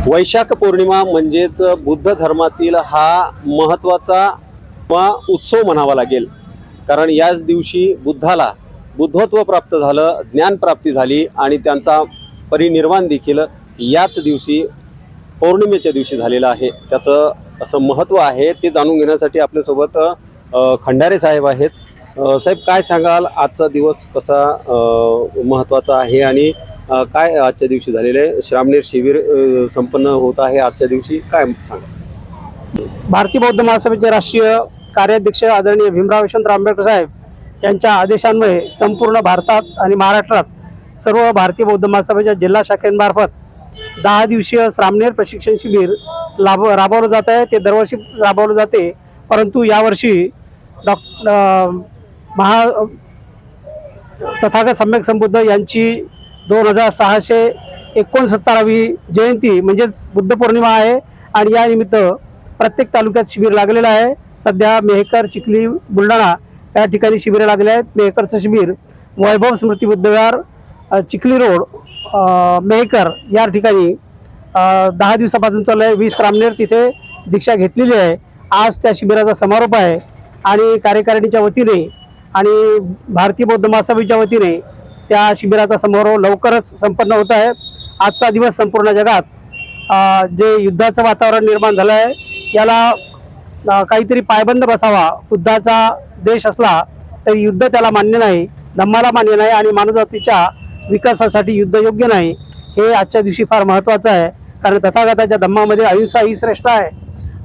वैशाख पौर्णिमा म्हणजेच बुद्ध धर्मातील हा महत्त्वाचा उत्सव म्हणावा लागेल। कारण याच दिवशी बुद्धाला बुद्धत्व प्राप्त झालं, ज्ञान प्राप्ती झाली आणि त्यांचा परिनिर्वाण देखील याच दिवशी पौर्णिमेच्या दिवशी झालेला आहे। त्याचं असं महत्त्व आहे ते जाणून घेण्यासाठी आपल्यासोबत खंडारे साहेब आहेत। साहेब, काय सांगाल, आजचा दिवस कसा महत्त्वाचा आहे आणि काय आजच्या दिवशी झालेले श्रामणेर शिबिर संपन्न होत आहे आजच्या दिवशी, काय सांगा? भारतीय बौद्ध महासभेचे राष्ट्रीय कार्याध्यक्ष आदरणीय भीमराव यशवंतराव आंबेडकर साहेब यांच्या आदेशान्वये संपूर्ण भारतात आणि महाराष्ट्रात सर्व भारतीय बौद्ध महासभेच्या जिल्हा शाखेमार्फत 10 दिवसीय श्रामणेर प्रशिक्षण शिबिर राबवलं जात आहे। ते दरवर्षी राबवलं जाते, परंतु यावर्षी तथागत सम्यक संबुद्ध यांची 2669वी जयंती म्हणजेच बुद्ध पौर्णिमा आहे आणि या निमित्त प्रत्येक तालुक्यात शिबिर लागलेलं आहे। सध्या मेहकर, चिखली, बुलढाणा या ठिकाणी शिबिर लागले आहेत। मेहकरचं शिबिर वैभव स्मृती बुद्धविहार, चिखली रोड, मेहकर या ठिकाणी 10 दिवसापासून चालू आहे। 20 श्रामणेर तिथे दीक्षा घेतलेली आहे। आज त्या शिबिराचा समारोप आहे आणि कार्यकारिणीच्या वतीने आणि भारतीय बौद्ध महासभेच्या वतीने त्या शिबिराचा समारोप लवकरच संपन्न होत आहे। आजचा दिवस संपूर्ण जगात जे युद्धाचं वातावरण निर्माण झालं आहे याला काहीतरी पायबंद बसावा। बुद्धाचा देश असला तरी युद्ध त्याला मान्य नाही, धम्माला मान्य नाही आणि मानवजातीच्या विकासासाठी युद्ध योग्य नाही। हे आजच्या दिवशी फार महत्त्वाचं आहे, कारण तथागताच्या धम्मामध्ये अहिंसा ही श्रेष्ठ आहे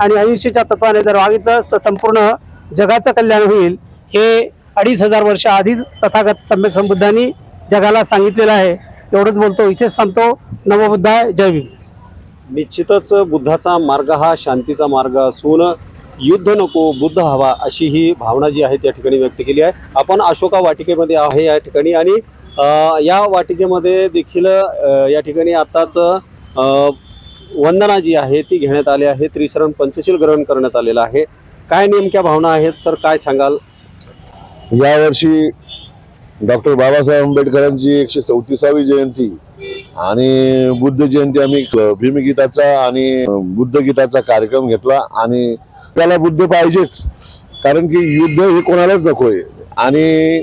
आणि अहिंसेच्या तत्वाने जर वागितलं तर संपूर्ण जगाचं कल्याण होईल। हे 2500 वर्ष आधीच तथागत सम्यक संबुद्धांनी जगाला सांगितलेलं आहे। एवढंच बोलतो, इथेच थांबतो। नमो बुद्धाय, जय भीम। निश्चितच बुद्धाचा मार्ग हा शांतीचा मार्ग असून युद्ध नको, बुद्ध हवा, अशी ही भावना जी आहे त्या ठिकाणी व्यक्त केली आहे। आपण अशोका वाटिकेमध्ये आहे या ठिकाणी आणि या वाटिकेमध्ये देखील या ठिकाणी आताच वंदना जी आहे ती घेण्यात आली आहे। त्रिशरण पंचशील ग्रहण करण्यात आलेलं आहे। काय नेमक्या भावना आहेत सर, काय सांगाल? यावर्षी डॉक्टर बाबासाहेब आंबेडकरांची 134वी जयंती आणि बुद्ध जयंती आम्ही भीमगीताचा आणि बुद्धगीताचा कार्यक्रम घेतला आणि त्याला बुद्ध पाहिजेच, कारण की युद्ध हे कोणालाच नकोय आणि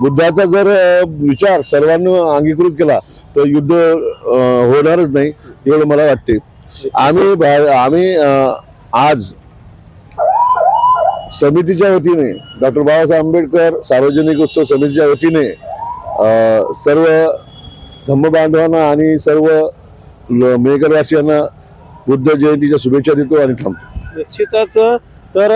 बुद्धाचा जर विचार सर्वांनी अंगीकृत केला तर युद्ध होणारच नाही, एवढं मला वाटते। आम्ही आज समितीच्या वतीने डॉक्टर बाबासाहेब आंबेडकर सार्वजनिक उत्सव समितीच्या वतीने सर्व धम्मबांधवांना आणि सर्व मेहकरवासियांना बुद्ध जयंतीच्या शुभेच्छा देतो आणि थांबतो। निश्चितच तर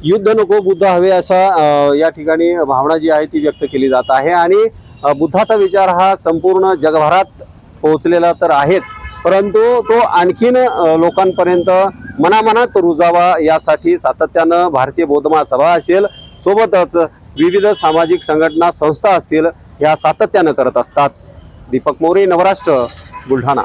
युद्ध नको, बुद्ध हवे, असा या ठिकाणी भावना जी आहे ती व्यक्त केली जात आहे आणि बुद्धाचा विचार हा संपूर्ण जगभरात पोहोचलेला तर आहेच, परंतु तो आणखीन लोकांपर्यंत मनामनात रुजावा यासाठी सातत्यानं भारतीय बौद्ध महासभा असेल, सोबतच विविध सामाजिक संघटना, संस्था असतील, ह्या सातत्यानं करत असतात। दीपक मोरे, नवराष्ट्र, बुलढाणा।